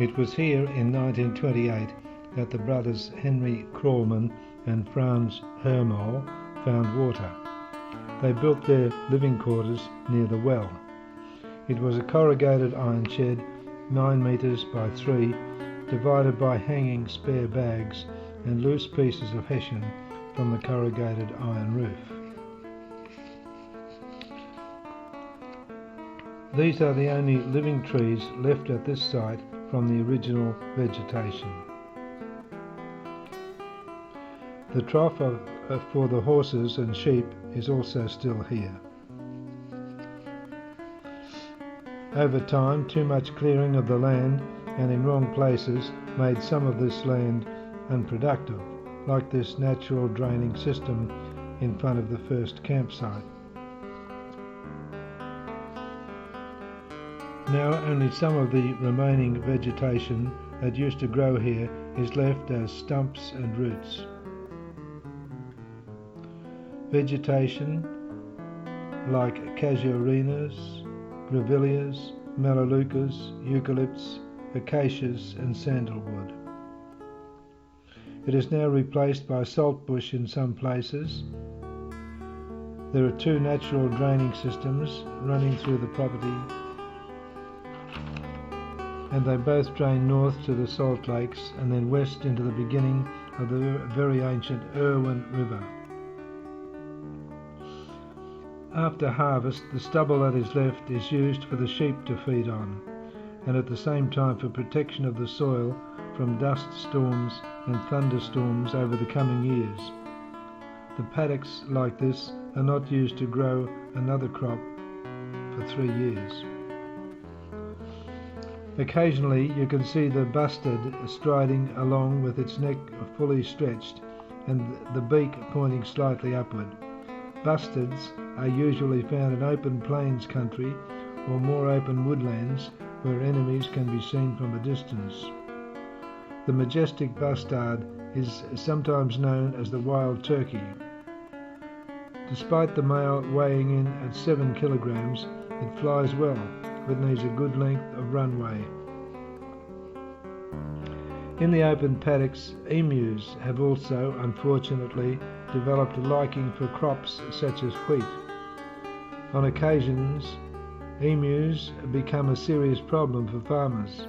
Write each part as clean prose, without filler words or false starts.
It was here in 1928 that the brothers Henry Crawlman and Franz Hermol found water. They built their living quarters near the well. It was a corrugated iron shed, 9 metres by 3, divided by hanging spare bags and loose pieces of hessian from the corrugated iron roof. These are the only living trees left at this site from the original vegetation. The trough for the horses and sheep is also still here. Over time, too much clearing of the land and in wrong places made some of this land unproductive, like this natural draining system in front of the first campsite. Now only some of the remaining vegetation that used to grow here is left as stumps and roots. Vegetation like casuarinas, grevilleas, melaleucas, eucalypts, acacias and sandalwood. It is now replaced by saltbush in some places. There are 2 natural draining systems running through the property, and they both drain north to the salt lakes and then west into the beginning of the very ancient Irwin River. After harvest, the stubble that is left is used for the sheep to feed on, and at the same time for protection of the soil from dust storms and thunderstorms over the coming years. The paddocks like this are not used to grow another crop for 3 years. Occasionally you can see the bustard striding along with its neck fully stretched and the beak pointing slightly upward. Bustards are usually found in open plains country or more open woodlands where enemies can be seen from a distance. The majestic bustard is sometimes known as the wild turkey. Despite the male weighing in at 7 kilograms, it flies well, but needs a good length of runway. In the open paddocks, emus have also, unfortunately, developed a liking for crops such as wheat. On occasions, emus become a serious problem for farmers.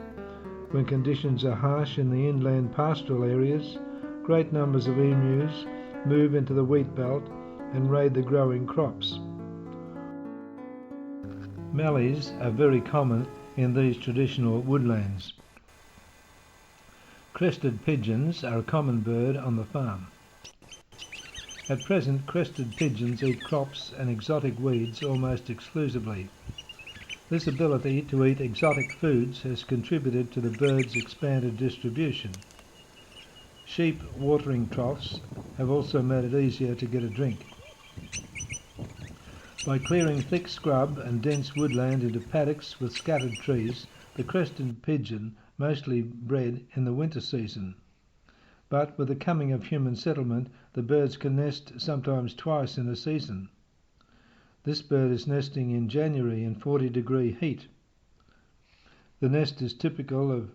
When conditions are harsh in the inland pastoral areas, great numbers of emus move into the wheat belt and raid the growing crops. Mallees are very common in these traditional woodlands. Crested pigeons are a common bird on the farm. At present, crested pigeons eat crops and exotic weeds almost exclusively. This ability to eat exotic foods has contributed to the bird's expanded distribution. Sheep watering troughs have also made it easier to get a drink. By clearing thick scrub and dense woodland into paddocks with scattered trees, the crested pigeon mostly bred in the winter season. But with the coming of human settlement, the birds can nest sometimes twice in a season. This bird is nesting in January in 40-degree heat. The nest is typical of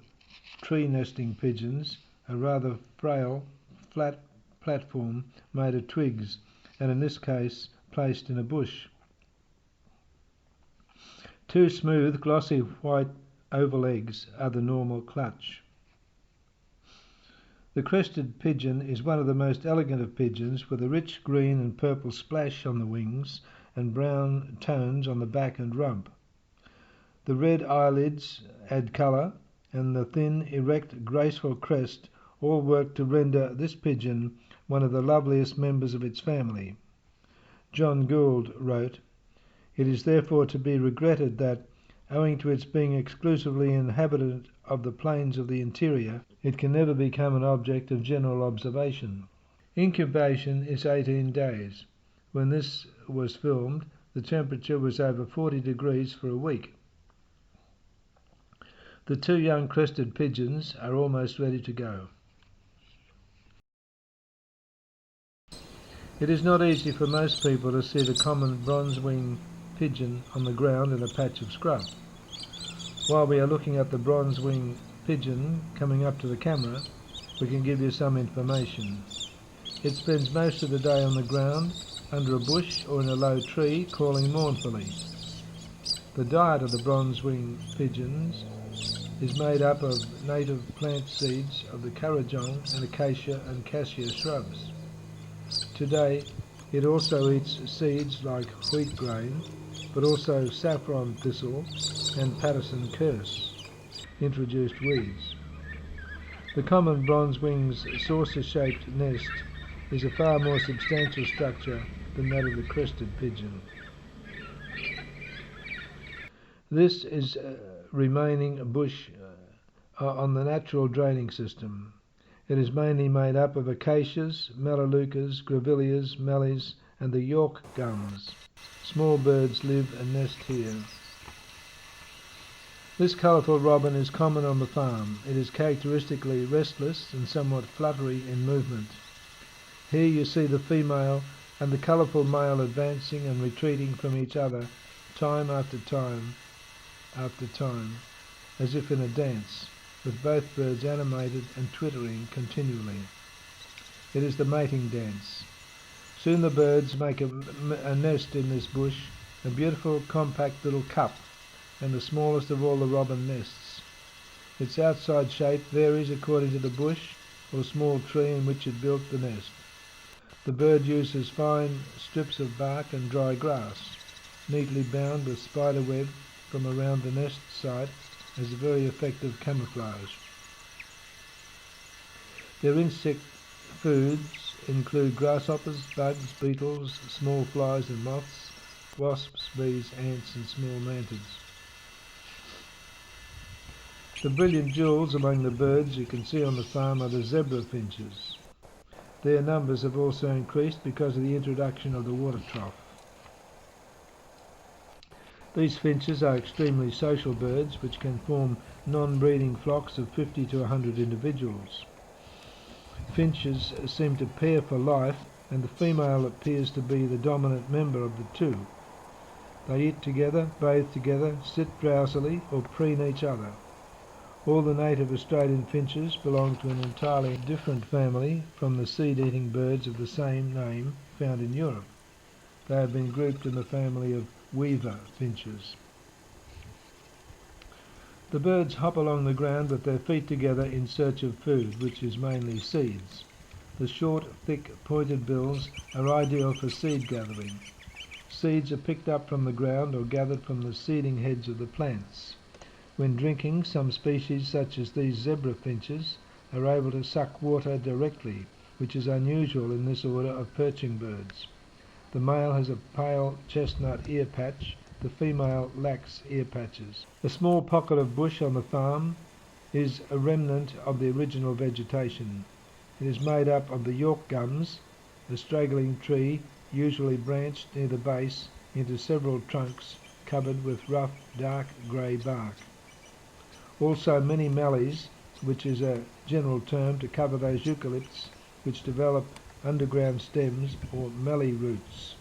tree nesting pigeons, a rather frail, flat platform made of twigs, and in this case placed in a bush. 2 smooth, glossy white oval eggs are the normal clutch. The crested pigeon is one of the most elegant of pigeons, with a rich green and purple splash on the wings and brown tones on the back and rump. The red eyelids add colour, and the thin, erect, graceful crest all work to render this pigeon one of the loveliest members of its family. John Gould wrote, "It is therefore to be regretted that, owing to its being exclusively inhabitant of the plains of the interior, it can never become an object of general observation." Incubation is 18 days. When this was filmed, the temperature was over 40 degrees for a week. The 2 young crested pigeons are almost ready to go. It is not easy for most people to see the common bronze-wing pigeon on the ground in a patch of scrub. While we are looking at the bronze-wing pigeon coming up to the camera, we can give you some information. It spends most of the day on the ground, under a bush or in a low tree, calling mournfully. The diet of the bronze-wing pigeons is made up of native plant seeds of the currajong and acacia and cassia shrubs. Today, it also eats seeds like wheat grain, but also saffron thistle and Patterson curse, introduced weeds. The common bronze-wing's saucer-shaped nest is a far more substantial structure than that of the crested pigeon. This is remaining bush on the natural draining system. It is mainly made up of acacias, melaleucas, grevilleas, mallees and the York gums. Small birds live and nest here. This colourful robin is common on the farm. It is characteristically restless and somewhat fluttery in movement. Here you see the female and the colourful male advancing and retreating from each other time after time, as if in a dance, with both birds animated and twittering continually. It is the mating dance. Soon the birds make a nest in this bush, a beautiful compact little cup, and the smallest of all the robin nests. Its outside shape varies according to the bush or small tree in which it built the nest. The bird uses fine strips of bark and dry grass, neatly bound with spider web from around the nest site as a very effective camouflage. Their insect foods include grasshoppers, bugs, beetles, small flies and moths, wasps, bees, ants and small mantids. The brilliant jewels among the birds you can see on the farm are the zebra finches. Their numbers have also increased because of the introduction of the water trough. These finches are extremely social birds which can form non-breeding flocks of 50 to 100 individuals. Finches seem to pair for life, and the female appears to be the dominant member of the two. They eat together, bathe together, sit drowsily or preen each other. All the native Australian finches belong to an entirely different family from the seed-eating birds of the same name found in Europe. They have been grouped in the family of weaver finches. The birds hop along the ground with their feet together in search of food, which is mainly seeds. The short, thick, pointed bills are ideal for seed gathering. Seeds are picked up from the ground or gathered from the seeding heads of the plants. When drinking, some species such as these zebra finches are able to suck water directly, which is unusual in this order of perching birds. The male has a pale chestnut ear patch, the female lacks ear patches. A small pocket of bush on the farm is a remnant of the original vegetation. It is made up of the York gums, a straggling tree usually branched near the base into several trunks covered with rough dark grey bark. Also many mallees, which is a general term to cover those eucalypts which develop underground stems or mallee roots.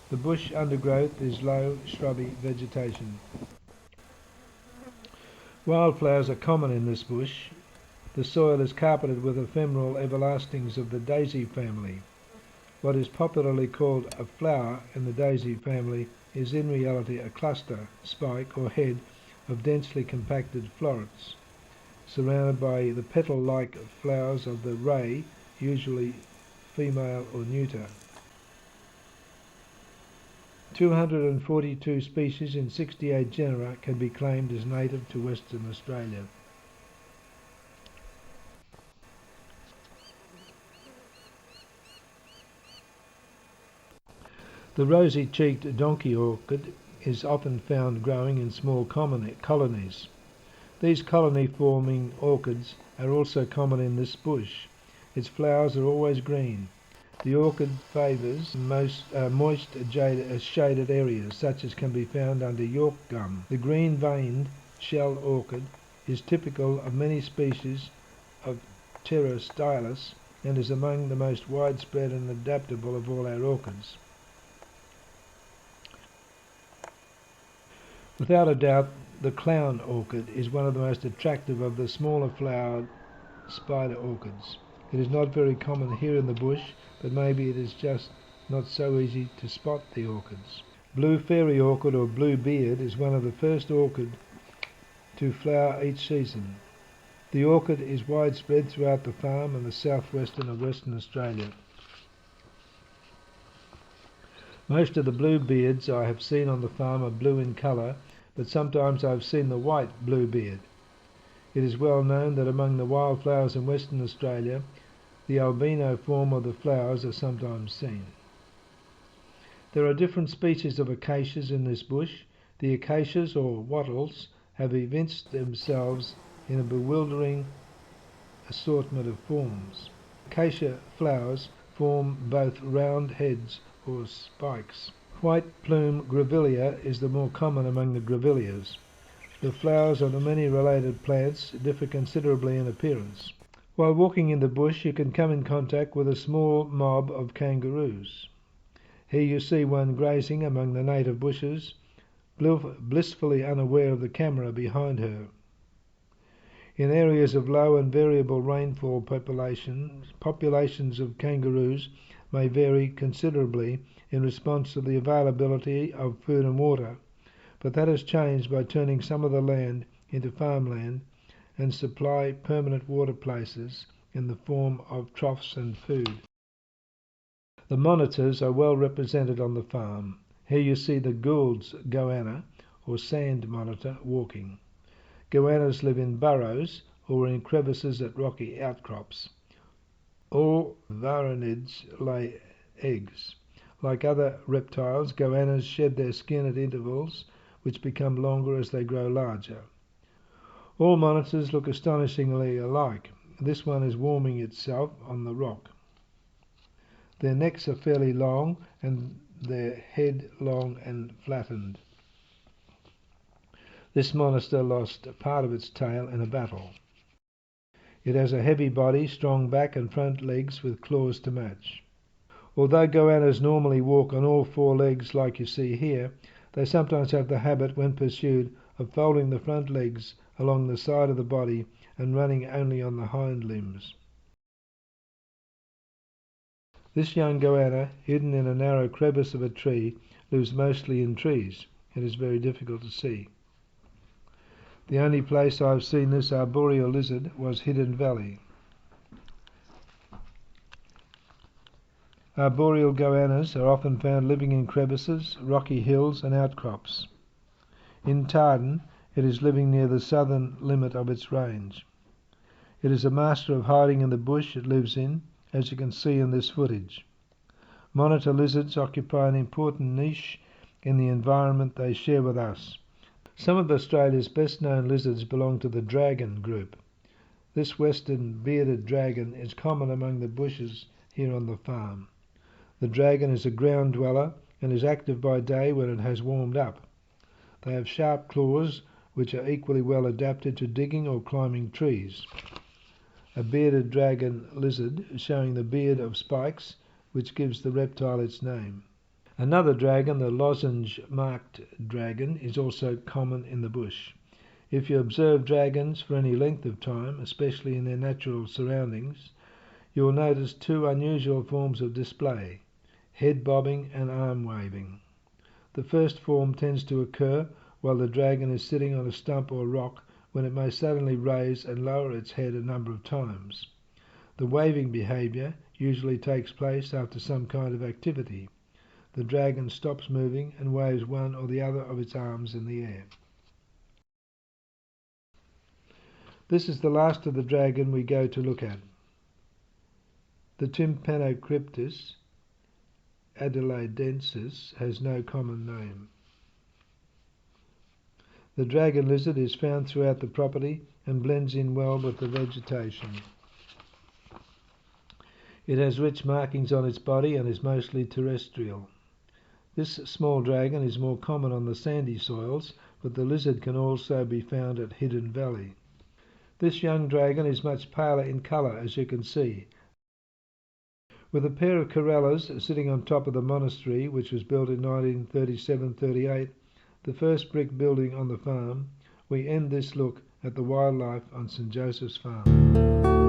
The bush undergrowth is low, shrubby vegetation. Wildflowers are common in this bush. The soil is carpeted with ephemeral everlastings of the daisy family. What is popularly called a flower in the daisy family is in reality a cluster, spike or head of densely compacted florets, surrounded by the petal-like flowers of the ray, usually female or neuter. 242 species in 68 genera can be claimed as native to Western Australia. The rosy-cheeked donkey orchid is often found growing in small colonies. These colony-forming orchids are also common in this bush. Its flowers are always green. The orchid favours moist shaded areas, such as can be found under York gum. The green-veined shell orchid is typical of many species of Terra stylus and is among the most widespread and adaptable of all our orchids. Without a doubt, The clown orchid is one of the most attractive of the smaller flowered spider orchids. It is not very common here in the bush, but maybe it is just not so easy to spot the orchids. Blue fairy orchid or blue beard is one of the first orchid to flower each season. The orchid is widespread throughout the farm in the southwestern of Western Australia. Most of the blue beards I have seen on the farm are blue in colour, but sometimes I have seen the white blue beard. It is well known that among the wildflowers in Western Australia, the albino form of the flowers are sometimes seen. There are different species of acacias in this bush. The acacias or wattles have evinced themselves in a bewildering assortment of forms. Acacia flowers form both round heads or spikes. White plume grevillea is the more common among the grevilleas. The flowers of the many related plants differ considerably in appearance. While walking in the bush, you can come in contact with a small mob of kangaroos. Here you see one grazing among the native bushes, blissfully unaware of the camera behind her. In areas of low and variable rainfall populations of kangaroos may vary considerably in response to the availability of food and water, but that has changed by turning some of the land into farmland and supply permanent water places in the form of troughs and food. The monitors are well represented on the farm. Here you see the Gould's goanna, or sand monitor, walking. Goannas live in burrows or in crevices at rocky outcrops. All varanids lay eggs. Like other reptiles, goannas shed their skin at intervals, which become longer as they grow larger. All monitors look astonishingly alike. This one is warming itself on the rock. Their necks are fairly long and their head long and flattened. This monitor lost part of its tail in a battle. It has a heavy body, strong back and front legs with claws to match. Although goannas normally walk on all four legs like you see here, they sometimes have the habit, when pursued, of folding the front legs along the side of the body and running only on the hind limbs. This young goanna, hidden in a narrow crevice of a tree, lives mostly in trees. It is very difficult to see. The only place I have seen this arboreal lizard was Hidden Valley. Arboreal goannas are often found living in crevices, rocky hills and outcrops. In Tarden, it is living near the southern limit of its range. It is a master of hiding in the bush it lives in, as you can see in this footage. Monitor lizards occupy an important niche in the environment they share with us. Some of Australia's best known lizards belong to the dragon group. This western bearded dragon is common among the bushes here on the farm. The dragon is a ground dweller and is active by day when it has warmed up. They have sharp claws which are equally well adapted to digging or climbing trees. A bearded dragon lizard showing the beard of spikes, which gives the reptile its name. Another dragon, the lozenge-marked dragon, is also common in the bush. If you observe dragons for any length of time, especially in their natural surroundings, you will notice two unusual forms of display: head bobbing and arm waving. The first form tends to occur while the dragon is sitting on a stump or rock, when it may suddenly raise and lower its head a number of times. The waving behaviour usually takes place after some kind of activity. The dragon stops moving and waves one or the other of its arms in the air. This is the last of the dragon we go to look at. The Tympanocryptis adelaidensis has no common name. The dragon lizard is found throughout the property and blends in well with the vegetation. It has rich markings on its body and is mostly terrestrial. This small dragon is more common on the sandy soils, but the lizard can also be found at Hidden Valley. This young dragon is much paler in colour, as you can see. With a pair of corellas sitting on top of the monastery, which was built in 1937-38, the first brick building on the farm, we end this look at the wildlife on St Joseph's Farm.